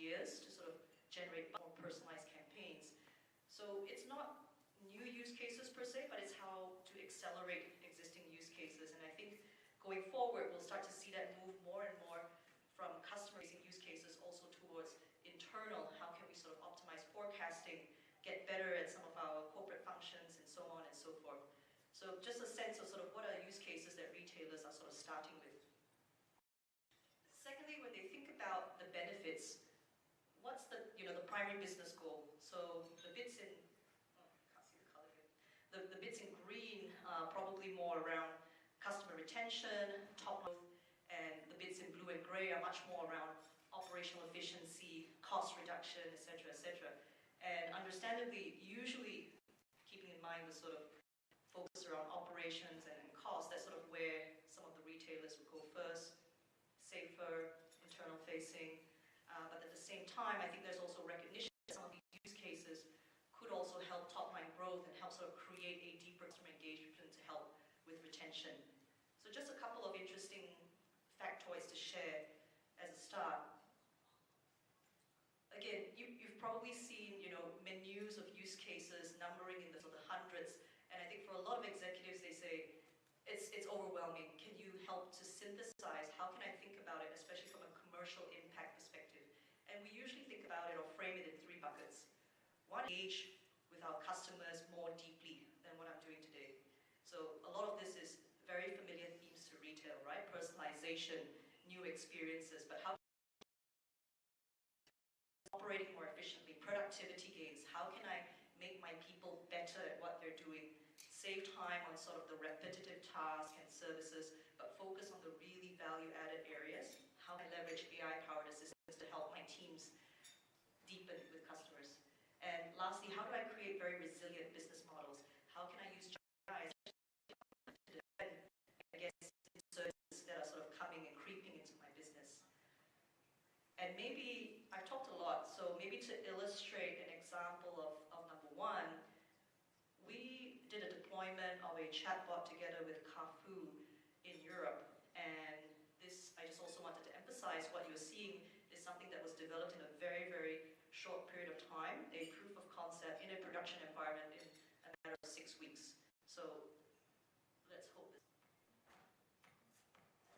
ideas to sort of generate more personalized campaigns. So it's not new use cases per se, but it's how to accelerate existing use cases. And I think going forward, we'll start to see that move more and more from customer-facing use cases also towards internal. How can we sort of optimize forecasting, get better at some of our corporate functions, and so on and so forth. So just a sense of sort of what are use cases that retailers are sort of starting with. Secondly, when they think about the benefits, what's the primary business goal? So the bits in, can't see the color here. The bits in green are probably more around customer retention, top growth, and the bits in blue and gray are much more around operational efficiency, cost reduction, etc., etc. And understandably, usually keeping in mind the sort of focus around operations and cost, that's sort of where some of the retailers would go first, safer, internal facing. But at the same time, I think there's also recognition that some of these use cases could also help top-line growth and help sort of create a deeper customer engagement to help with retention. So just a couple of interesting factoids to share as a start. Again, you've probably seen, menus of use cases numbering in the sort of hundreds, and I think for a lot of executives, they say, it's overwhelming. Can you help to synthesize? How can I think about it, especially from a commercial impact perspective? And we usually think about it or frame it in three buckets. One, engage with our customers more deeply than what I'm doing today. So a lot of this is very familiar themes to retail, right? Personalization, new experiences, but how operating more efficiently, productivity gains, how can I make my people better at what they're doing, save time on sort of the repetitive tasks and services, but focus on the really value-added areas, how can I leverage AI-powered assistance to help my teams deepen with customers. And lastly, how do I create very resilient business models? How can I use AI to defend against insurgents that are sort of coming and creeping into my business? And maybe, I've talked a lot, so maybe to illustrate an example of number one, we did a deployment of a chatbot together with Carrefour in Europe. And this, I just also wanted to emphasize what you're seeing is something that was developed in a very, very short period of time, a proof of concept in a production environment in a matter of 6 weeks. So let's hope this.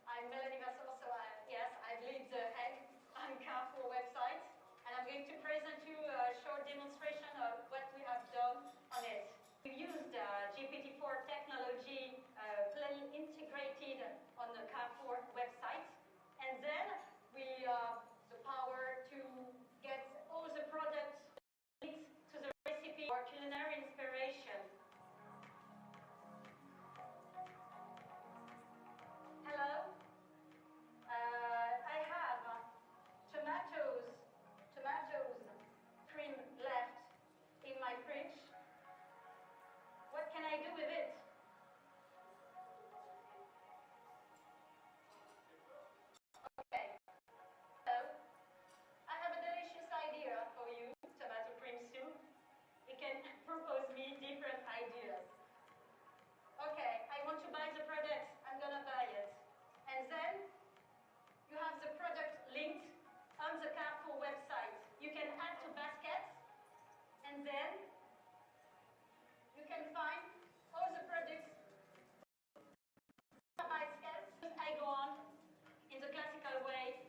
I'm Melanie Vassal, so I lead the egg on Carrefour website, and I'm going to present you a short demonstration of what we have done on it. We used GPT-4 technology integrated on the Carrefour website, and then we the power to get all the products linked to the recipe or culinary inspiration. Hello. I have tomatoes cream left in my fridge. What can I do with it? Okay. So, I have a delicious idea for you, tomato cream soup. You can propose me different ideas. Okay, I want to buy the product, I'm gonna buy it. And then, you have the product linked on the Carrefour website. You can add to baskets, and then you can find all the products. I go on in the classical way.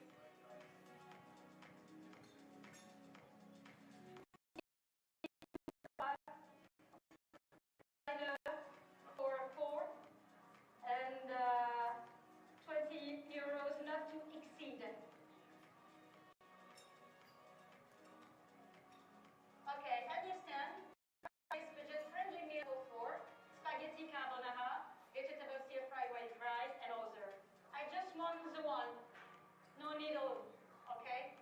For 4 and 20 euros, not to exceed. Okay, understand. It's budget-friendly meal for spaghetti carbonara, vegetable stir-fry white rice, and other. I just want the one, no needle, okay?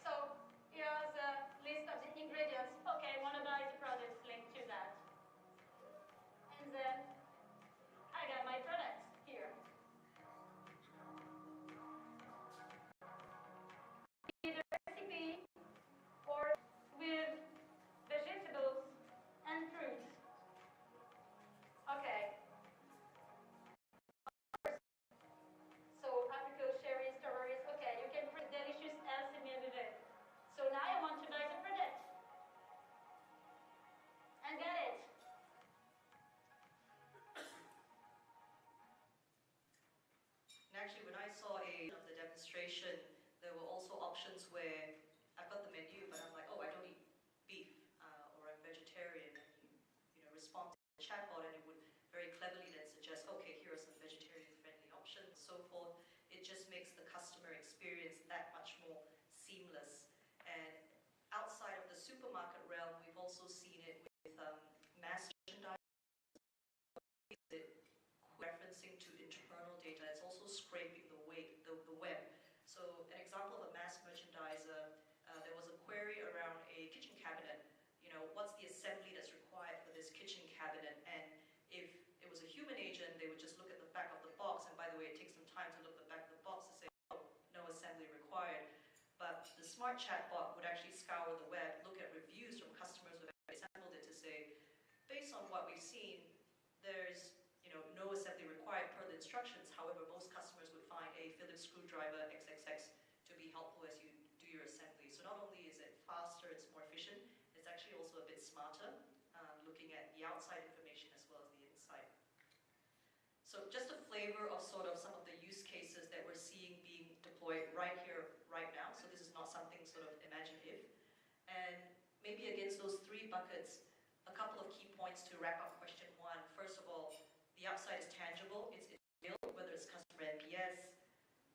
So, here's the list of the ingredients. Okay, I want to buy the products linked to that. And then, I got my products here. Either recipe or with vegetables and fruits. Okay. So apricot, cherries, strawberries, And actually, when I saw of the demonstration, there were also options where I've got the menu, but I'm like, oh, I don't eat beef, or I'm vegetarian, and you know, respond to the chatbot, and it would very cleverly then suggest, okay, here are some vegetarian-friendly options, so forth. It just makes the customer experience that much more seamless. And outside of the supermarket realm, we've also seen it with mass merchandise, referencing to internal data. It's also scraping the web. So an example of a mass merchandiser, there was a query around a kitchen cabinet. You know, what's the assembly that's required for this kitchen cabinet? And if it was a human agent, they would just look at the back of the box. And by the way, it takes some time to look at the back of the box to say, oh, no assembly required. But the smart chatbot would actually scour the web, look at reviews from customers who have assembled it to say, based on what we've seen, there's no assembly required per the instructions. However, most customers would find a Phillips screwdriver XXX to be helpful as you do your assembly. So not only is it faster, it's more efficient, it's actually also a bit smarter, looking at the outside information as well as the inside. So just a flavor of sort of some of the use cases that we're seeing being deployed right here, right now. So this is not something sort of imaginative. And maybe against those three buckets, a couple of key points to wrap up question one. First of all, the upside is tangible, it's real, whether it's customer NPS,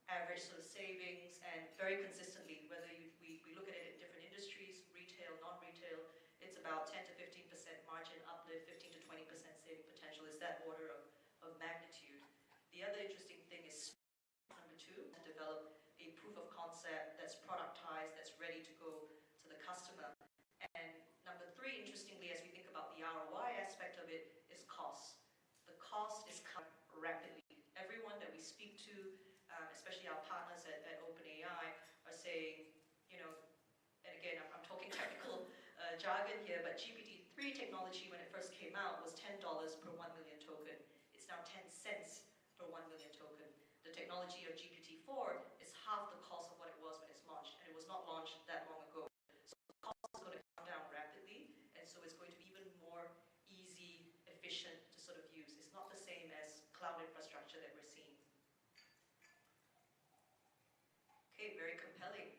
average sort of savings, and very consistently, whether we look at it in different industries, retail, non-retail, it's about 10 to 15% margin uplift, 15 to 20% saving potential is that order of magnitude. The other interesting thing is number two, to develop a proof of concept that's productized, that's ready to go to the customer. And number three, interestingly, as we think about the ROI aspect of it, is cost. The cost is coming rapidly. Everyone that we speak to, especially our partners at OpenAI, are saying, you know, and again, I'm talking technical jargon here, but GPT-3 technology, when it first came out, was $10 per 1 million token. It's now 10 cents per 1 million token. The technology of GPT-4 is half the cost of what it was when it's launched, and it was not launched that long ago. So the cost is going to come down rapidly, and so it's going to be even more easy, efficient to sort of use. It's not the same as cloud infrastructure that we're seeing. Okay, very compelling.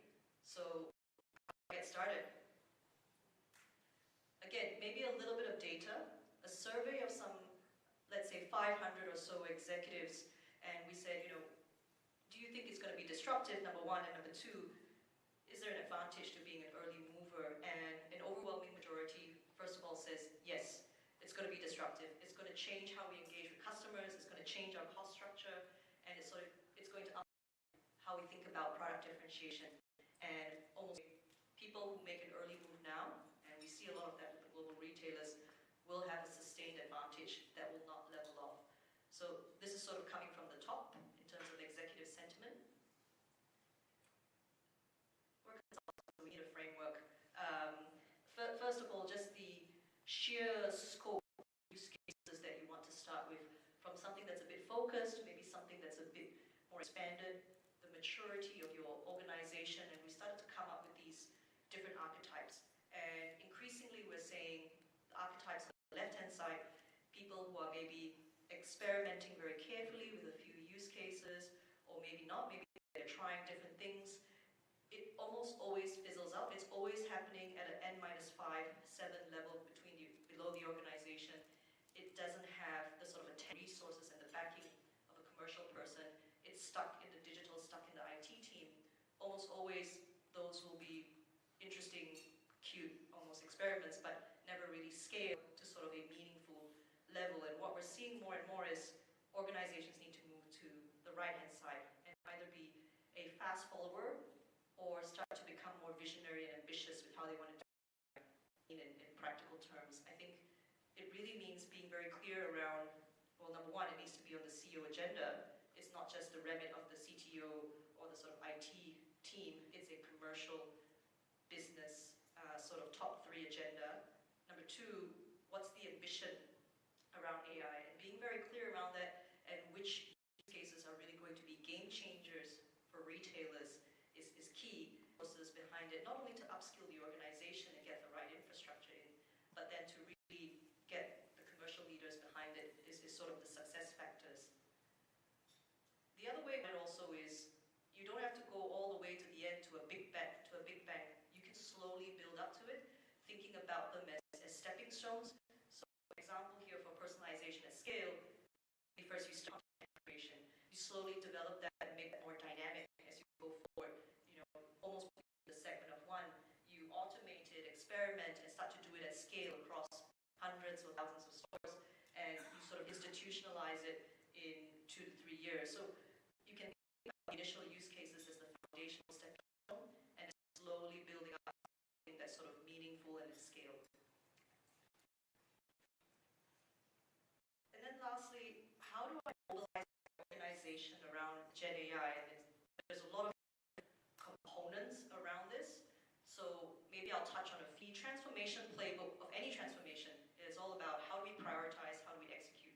So, get started. Again, maybe a little bit of data, a survey of some, let's say 500 or so executives, and we said, you know, do you think it's going to be disruptive, number one, and number two, is there an advantage to being an early mover? And an overwhelming majority, first of all, says yes, it's going to be disruptive. It's going to change how we engage with customers, it's going to change our cost structure, and it's going to up how we think about product differentiation. And almost people who make an early move now, and we see a lot of that with the global retailers, will have a sustained advantage that will not level off. So this is sort of coming from the top in terms of executive sentiment. We're consultants, so we need a framework. First of all, just the sheer scope of use cases that you want to start with, from something that's a bit focused, maybe something that's a bit more expanded, the maturity of your organization, and we started to come up with these different archetypes. And increasingly we're saying the archetypes on the left-hand side, people who are maybe experimenting very carefully with a few use cases, or maybe not, maybe they're trying different things. It almost always fizzles out. It's always happening at an N-5, 7 level below the organization. It doesn't have the sort of resources and the backing of a commercial person. It's stuck in the digital, stuck in the IT team. Almost always those will be interesting, cute, almost experiments, but never really scale to sort of a meaningful level. And what we're seeing more and more is organizations need to move to the right-hand side and either be a fast follower or start to become more visionary and ambitious with how they want to do it in practical terms. I think it really means being very clear around, well, number one, it needs to be on the CEO agenda. It's not just the remit of the CTO or the sort of IT team. It's a commercial business sort of top 3 agenda. Number two, what's the ambition around AI? And being very clear around that, and which use cases are really going to be game changers for retailers is key. Resources behind it, not only to upskill the organization and get the right infrastructure in, but then to really get the commercial leaders behind it is sort of the success factors. The other way You don't have to go all the way to the end to a big bang. You can slowly build up to it, thinking about them as stepping stones. So, for example, here for personalization at scale, first you start content creation. You slowly develop that and make that more dynamic as you go forward. Almost the segment of one. You automate it, experiment, and start to do it at scale across hundreds or thousands of stores, and you sort of institutionalize it in 2 to 3 years. So you can think about the initial use cases as the foundational stepping stone, and slowly building up something that's sort of meaningful and at scale. And then lastly, how do I mobilize the organization around Gen AI? And there's a lot of components around this. So maybe I'll touch on a few. Transformation playbook of any transformation is all about how do we prioritize, how do we execute,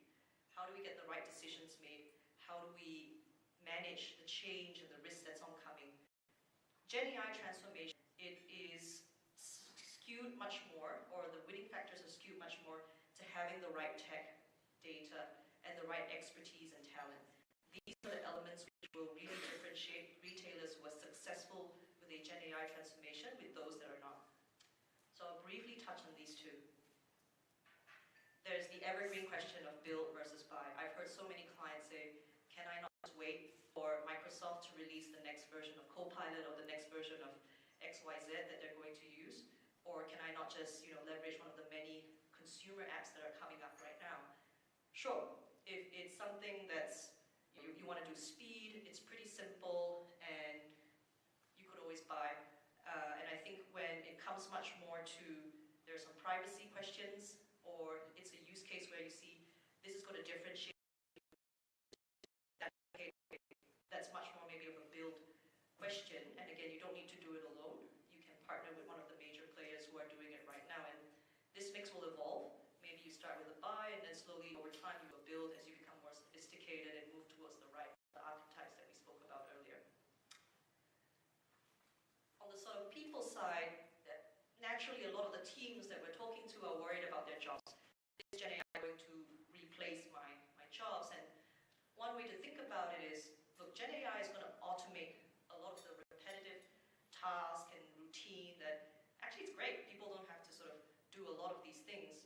how do we get the right decisions made, how do we manage the change and the risk that's oncoming. Gen AI transformation, it is skewed much more, or the winning factors are skewed much more to having the right tech, data, and the right expertise and talent. These are the elements which will really differentiate retailers who are successful with a Gen AI transformation with those that are not. So I'll briefly touch on these two. There's the evergreen question of build versus buy. I've heard so many clients say, can I not just wait for Microsoft to release the next version of Copilot or the next version of XYZ that they're going to use? Or can I not just leverage one of the many consumer apps that are coming up right now? Sure, if it's something that's, you want to do speed, it's pretty simple, and you could always buy. And I think when it comes much more to, there are some privacy questions, or it's a use case where you see, this is going to differentiate, that's much more maybe of a build question. And again, you don't need to do it alone. You can partner with one of the major players who are doing it right now. And this mix will evolve. Maybe you start with a buy, and then slowly over time you will build as you become more sophisticated and move towards the archetypes that we spoke about earlier. On the sort of people side, naturally a lot of the teams that we're talking to are worried about their jobs. Is Gen AI going to replace my jobs? And one way to think about it is, look, Gen AI is going to automate a lot of the repetitive tasks and routine that, actually it's great, people don't have to sort of do a lot of these things.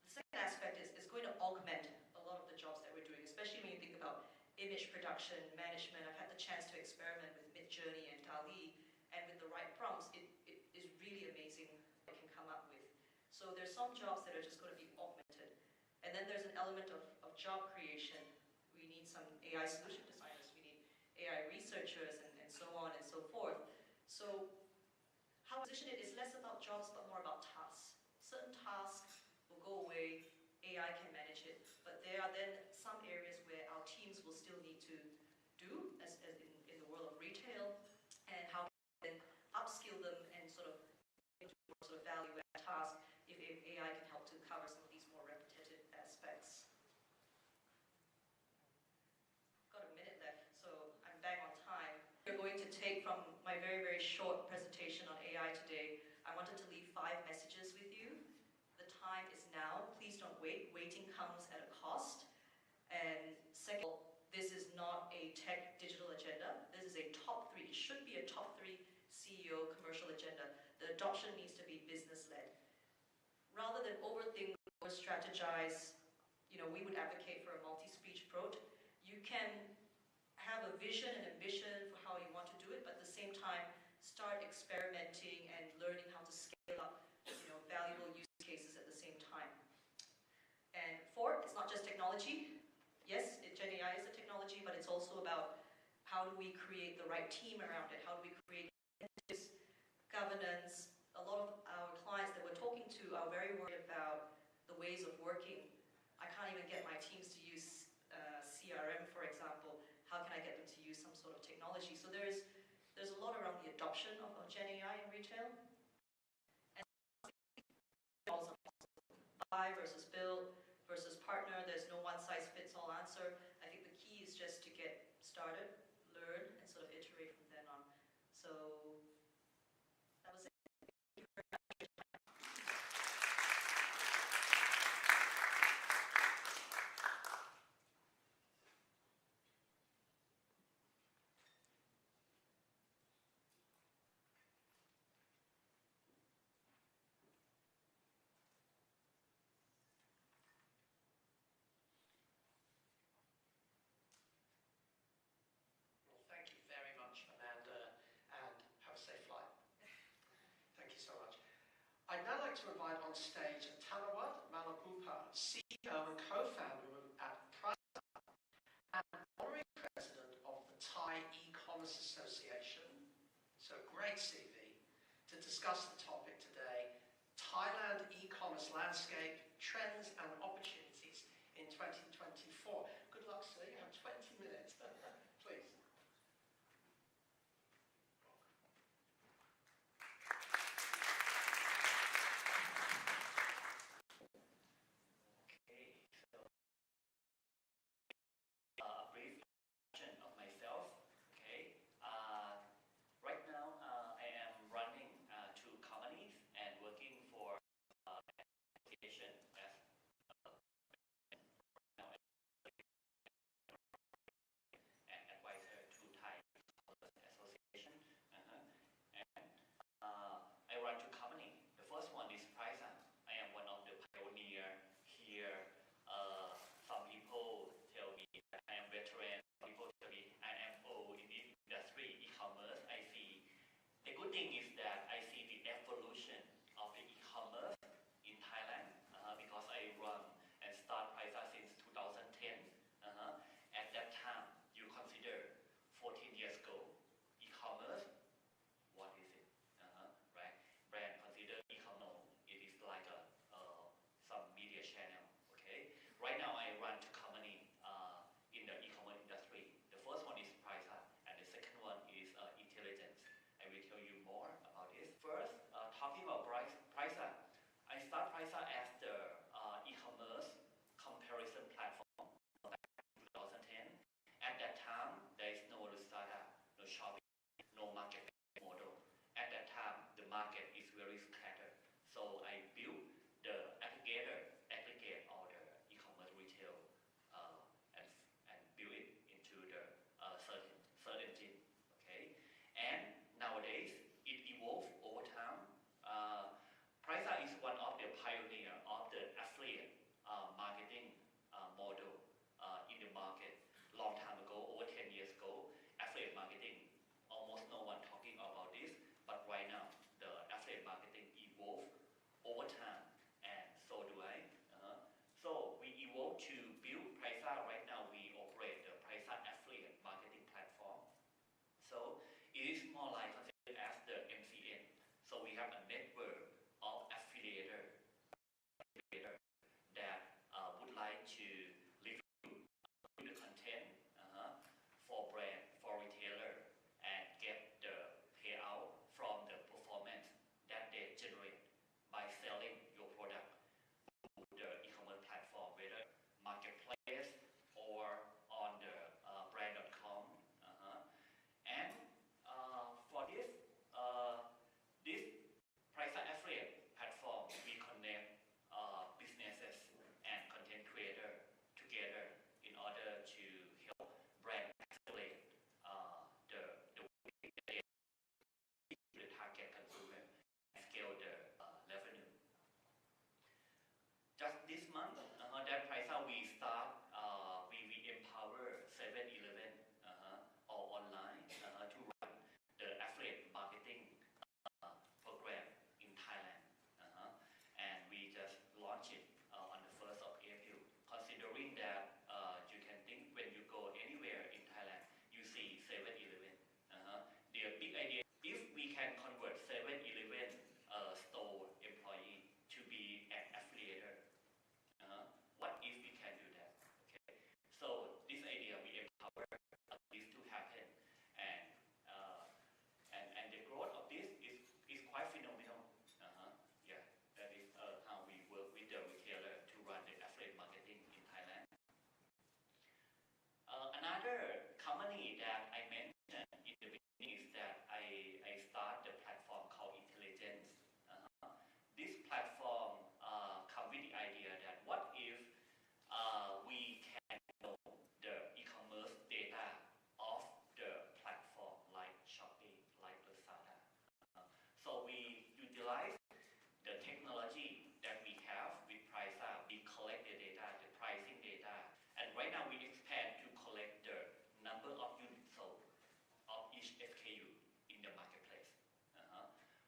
The second aspect is it's going to augment a lot of the jobs that we're doing, especially when you think about image production, management. I've had the chance to experiment with Midjourney and DALL-E, and with the right prompts, it is really amazing what it can come up with. So there's some jobs that are just going to be augmented. And then there's an element of job creation. We need some AI solution designers, we need AI researchers, and so on and so forth. So how I position it is less about jobs, but more about tasks. Certain tasks will go away, AI can manage it, but there are then some areas where our teams will still need to do, as in the world of retail, and how we can upskill them and sort of value-add tasks if AI can help to cover some of these more repetitive aspects. Got a minute left, so I'm bang on time. We're going to take from my very, very short presentation on AI today, I wanted to leave 5 messages with you. The time is now. Please don't wait. Waiting comes at a cost. And second, this is not a tech digital agenda. This is a top 3. It should be a top 3 CEO commercial agenda. The adoption needs to be business-led. Rather than overthink or strategize, we would advocate for a multi-speech approach. You can have a vision and ambition for how you want to do it, but at the same time, start experimenting and learning how to scale up, valuable use cases at the same time. And 4, it's not just technology. Yes, Gen AI is a technology, but it's also about how do we create the right team around it? How do we create governance? A lot of our clients that we're talking to are very worried about the ways of working. I can't even get my teams to use CRM, for example. How can I get them to use some sort of technology? So there's a lot around the adoption of Gen AI in retail. And also buy versus build versus partner. There's no one-size-fits-all answer. I think the key is just to get started, learn, and sort of iterate from then on. So that was it. like to invite on stage Tanawat Malapupa, CEO and co-founder at Price and honorary president of the Thai E-Commerce Association, so great CV, to discuss the topic today, Thailand e-commerce landscape, trends and opportunities in 2024. Good luck, sir. You have 20 minutes. Please.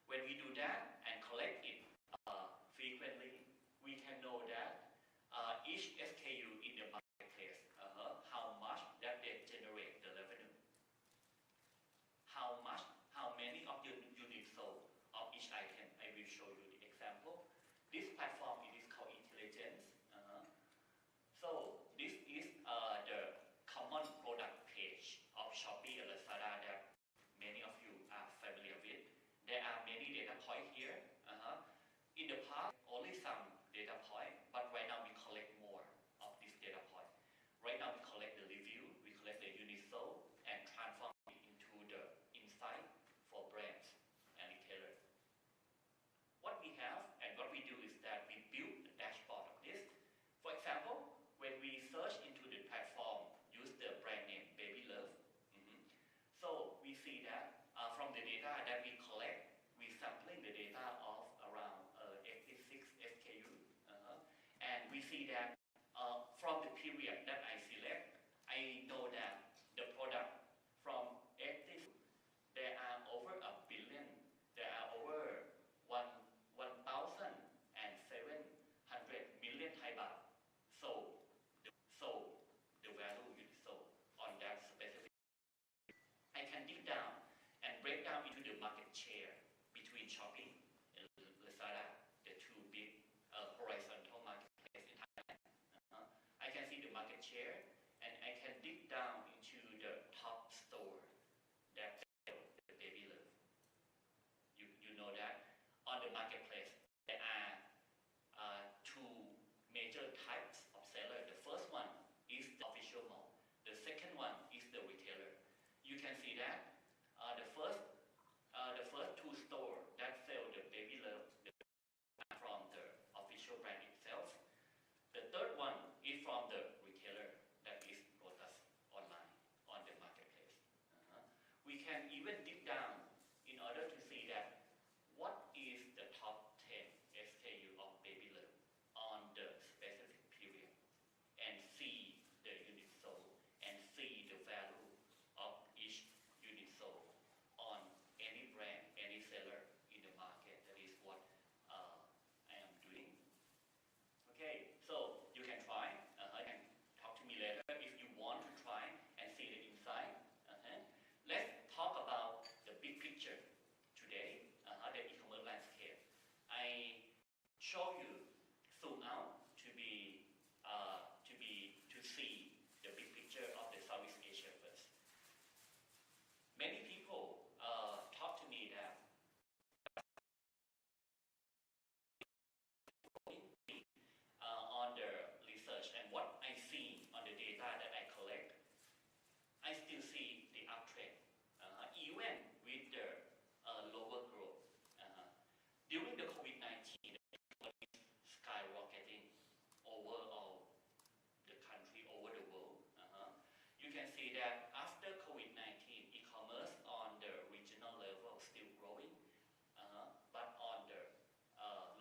When we do that and collect it, In the past, only some data point, but right now we collect more of this data point. Right now we collect the review, we collect the unit sold, and transform it into the insight for brands and retailers. What we have and what we do is that we build a dashboard of this. For example, when we search into the platform, use the brand name Baby Love. So we see that from the data that we collect, we sampling the data of around 86 SKU, and we see that from the period that I select, I know that the product from 80, there are over a billion, there are over 1,700 million Thai baht sold, the value is sold on that specific. I can dig down and break down into the market share between Shopping and Lazada, the two big horizontal marketplaces in Thailand. I can see the market share, and I can dig down into the top store that sell the Baby Love. You know that on the marketplace there are two major types of seller. The first one is the official mall. The second one is the retailer. You can see that the first two stores that sell the Baby Love from the official brand itself. The third one is from the retailer, that is Lotus online on the marketplace. We can even dig down in order to see that what is the top 10 SKU of Baby Love on the specific period, and see the unit sold and see the value of each unit sold on any brand, any seller in the market. That is what I am doing. Okay, so you can try. You can talk to me later if you want to try and see the inside. Let's talk about the big picture today, the e-commerce landscape. I show you zoom out to see the big picture of the Southeast Asia first. Many people talk to me that on the research and what I see on the data that I collect, I still see the uptrend, even with the lower growth. During the COVID-19, the economy is skyrocketing over all the country, over the world. You can see that after COVID-19, e-commerce on the regional level still growing, but on the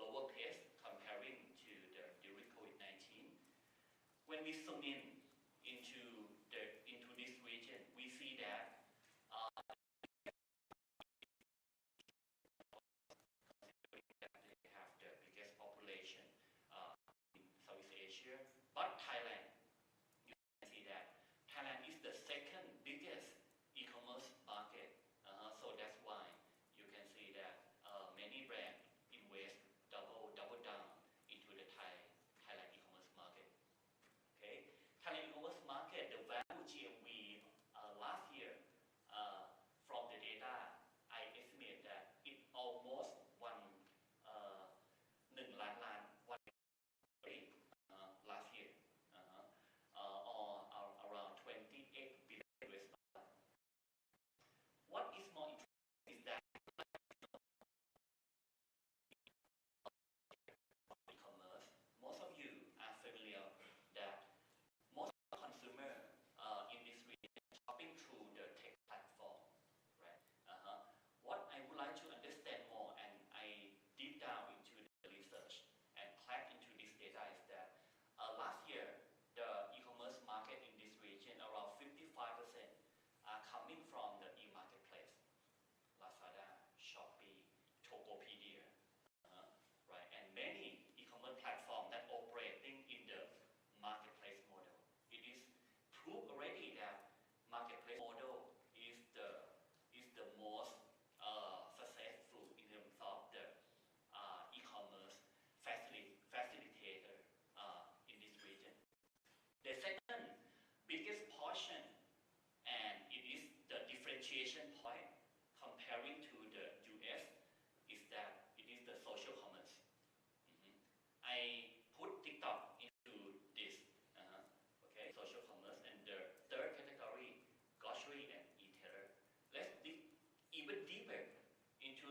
lower pace comparing to the during COVID-19. When we zoom in into this region, we see that they have the biggest population in Southeast Asia, but Thailand, you can see that Thailand is the second biggest e-commerce market. So that's why you can see that many brands invest double down into the Thailand e-commerce market. Okay, Thailand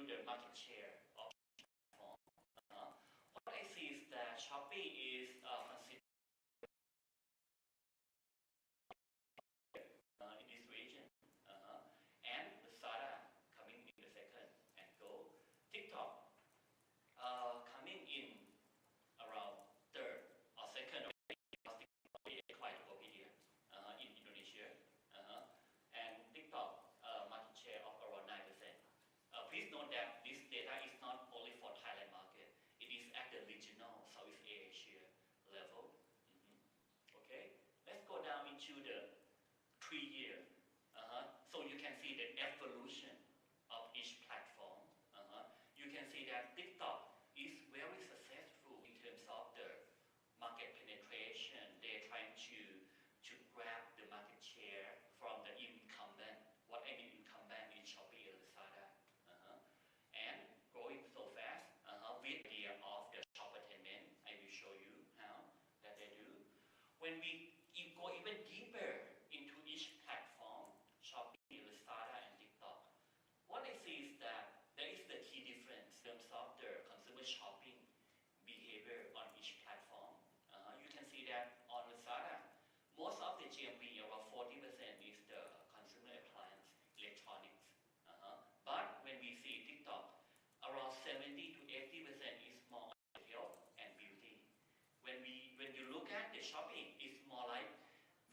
the market share of platform. What I see is that Shopee is considered in this region, and Lazada coming in the second and go. TikTok coming in around third or second. Quite Tokopedia in Indonesia, and TikTok market share of around 9%. Please note that this data is not only for Thailand market; it is at the regional Southeast Asia level. Okay, let's go down into the 3 year. So you can see the evolution of each platform. You can see that TikTok is very successful in terms of the market penetration. They're trying to grab the market share from the incumbent. What I mean incumbent is Shopee and Lazada. And growing so fast with the idea of the shop attainment. I will show you how that they do. When we go even deeper into each platform, Shopee, Lazada, and TikTok, what I see is that there is the key difference in terms of the consumer shopping behavior on each platform. You can see that on Lazada, most of the GMV, around 40%, is the consumer appliance, electronics. But when we see TikTok, around 70 to 80% is more on health and beauty. When you look at the shopping, it's more like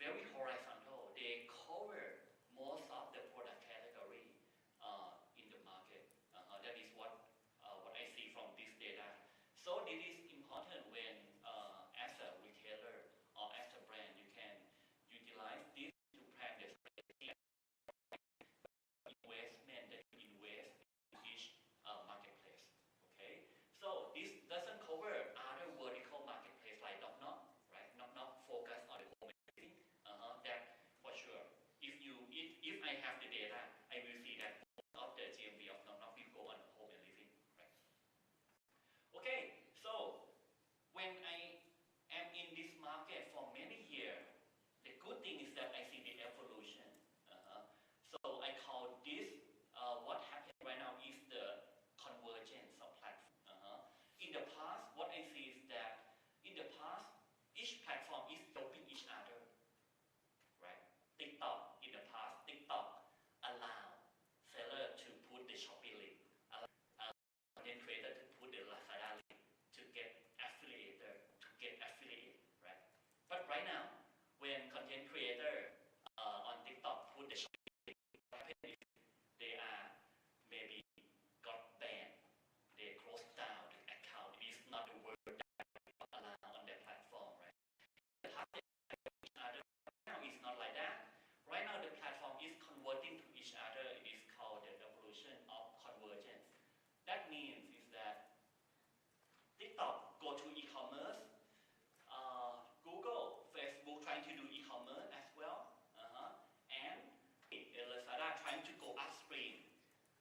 very horizontal. They cover most of the product category in the market. That is what I see from this data. So it is important when as a retailer or as a brand, you can utilize this to plan the strategy investment that you invest in each marketplace. Okay, so this doesn't cover other vertical marketplace like Knock Knock, right? Knock Knock focus on the home and living. That for sure. If I have the data, I will see that most of the GMV of Knock Knock will go on home and living, right? Okay, so when I am in this market for many years, the good thing is that I see the evolution. So I call this what happened right now is the convergence of platforms. In the past, what I see is that in the past, each platform is helping each other, right? TikTok, in the past, TikTok allowed seller to put the Shopee link, content creator to put the Lazada link to get affiliate, right? But right now, when content creator on TikTok put the Shopee link, what happened is they are maybe got banned, they closed down the account. It is not the word that allowed on their platform, right? Now it's not like that. Right now the platform is converting to each other. It is called the evolution of convergence. That means is that TikTok go to e-commerce, Google, Facebook trying to do e-commerce as well, and Lazada trying to go upstream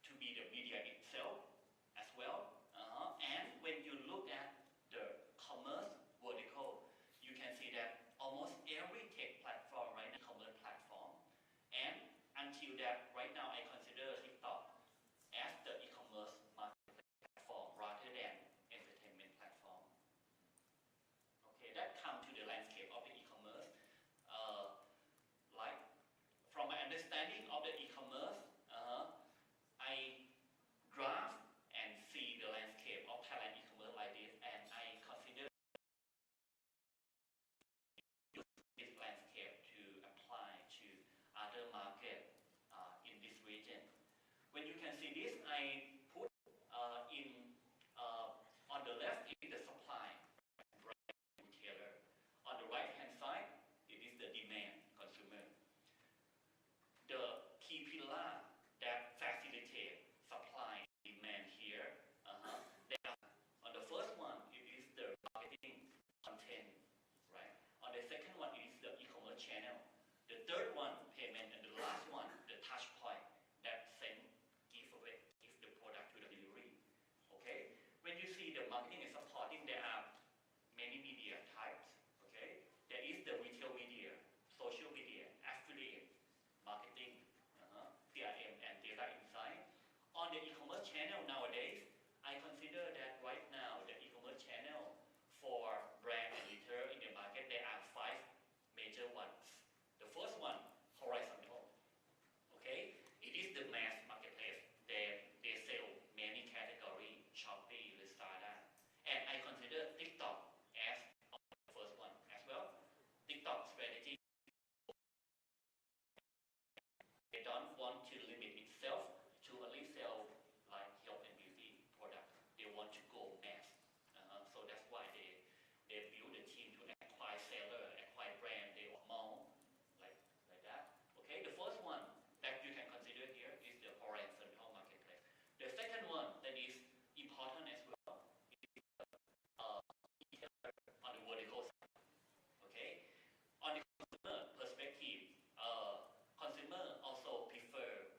to be the media itself as well. And when you look at the commerce vertical, you can see that almost every tech platform right now is e-commerce platform. And until that, right now I consider TikTok as the e-commerce marketplace platform rather than entertainment platform. Okay, that comes to the landscape of the e-commerce. Like from my understanding of the e-commerce, I draft and see the landscape of Thailand e-commerce like this, and I consider this landscape to apply to other markets in this region. When you can see this, I put in on the left is the supply, brand retailer. On the right hand side, it is the demand, consumer. The key pillar that facilitate supply and demand here, on the first one, it is the marketing content, right? On the second one, it is the e-commerce channel. The third one, payment, and the last one, the touch point that send, give the product channel nowadays, I consider that right now the e-commerce channel for brand and retail in the market, there are 5 major ones. The first one, horizontal. Okay, it is the mass marketplace. They sell many categories, Shopee, Lazada, and I consider TikTok as the first one as well. TikTok strategy, they don't want to limit itself to only sell like health and beauty products. They want to go mass. So that's why they build a team to acquire seller, acquire brand, they want more like that. Okay, the first one that you can consider here is the horizontal marketplace. The second one that is important as well is on the vertical side. Okay, on the consumer perspective, consumer also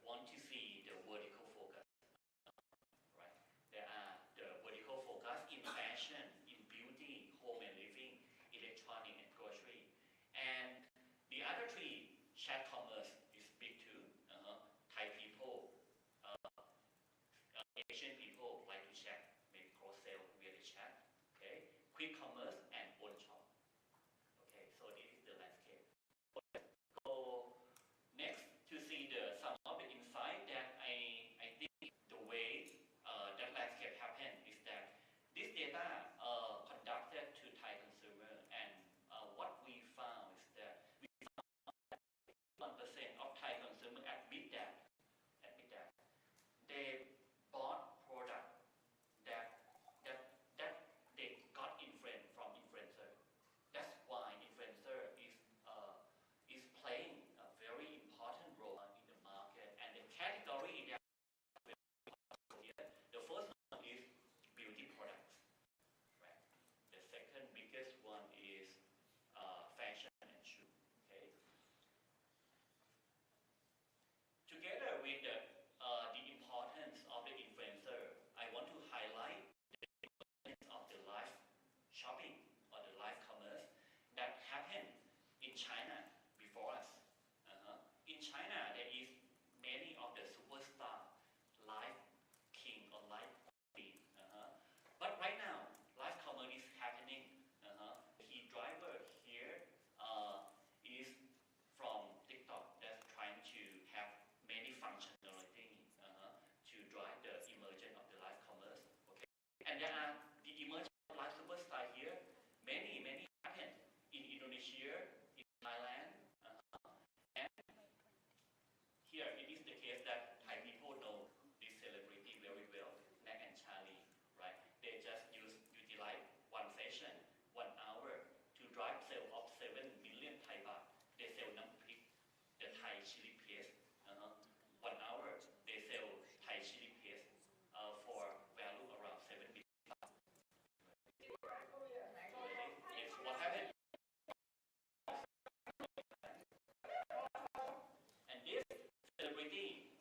want to see the vertical focus. Right? There are the vertical focus in fashion, in beauty, home and living, electronic and grocery. And the other 3, chat commerce is big too. Thai people, Asian people like to chat, maybe cross-sell via the chat. Okay, quick commerce and own shop. Okay, so this is the landscape. Go next to see some of the insight that I think the way that landscape happened is that this data conducted to Thai consumer, and what we found is that 1% of Thai consumer admit that they bought product that they got from influencer. That's why influencer is playing a very important role in the market. And the category that the first one is beauty products, right? The second biggest one is fashion and shoe. Okay. Together with the importance of the influencer, I want to highlight the importance of the live shopping or the live commerce that happened in China before us. In China, there is many of the superstar live king or live queen. But right now, live commerce is happening. The key driver here is from TikTok that's trying to have many functionality to drive the emergence of the live commerce. Okay, and there are the emergence of live superstar here. Many happen in Indonesia, in Thailand, and here it is the case that Thai people know this celebrity very well, Mac and Charlie, right? They just utilize one session, 1 hour to drive sale of 7 million Thai baht. They sell namprik, the Thai chili paste. 1 hour, they sell Thai chili paste for value around 7 million baht. It's what happened. And this celebrity,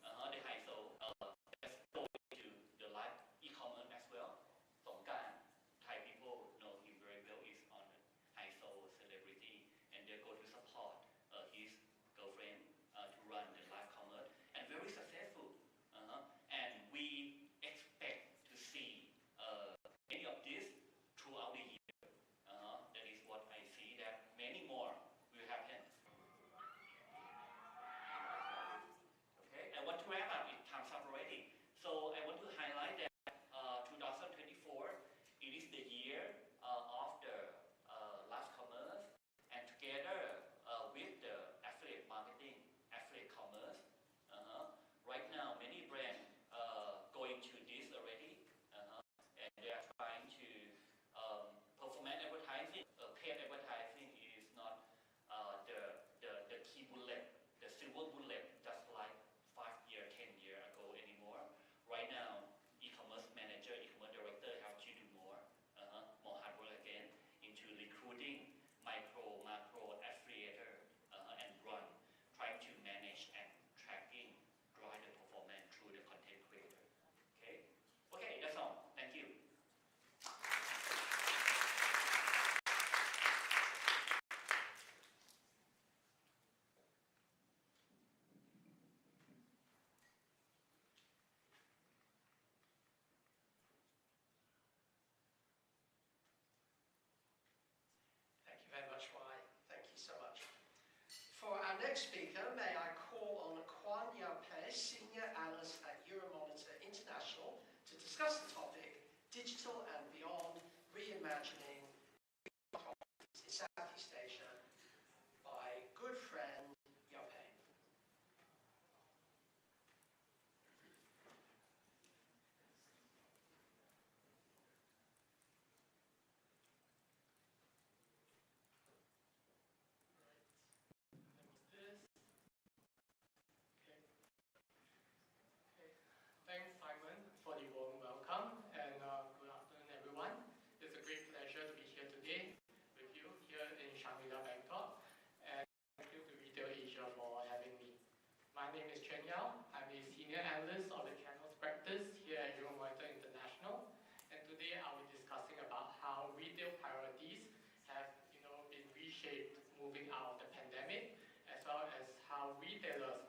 next speaker, may I call on Kwan Yao-Pei, Senior Analyst at Euromonitor International, to discuss the topic, Digital and Beyond, Reimagining in Southeast Asia, by good friend Yao-Pei. Thanks, Simon, for the warm welcome, and good afternoon, everyone. It's a great pleasure to be here today with you here in Shangri-La, Bangkok, and thank you to Retail Asia for having me. My name is Chen Yao. I'm a senior analyst of the channels practice here at Euromonitor International, and today I'll be discussing about how retail priorities have, been reshaped moving out of the pandemic, as well as how retailers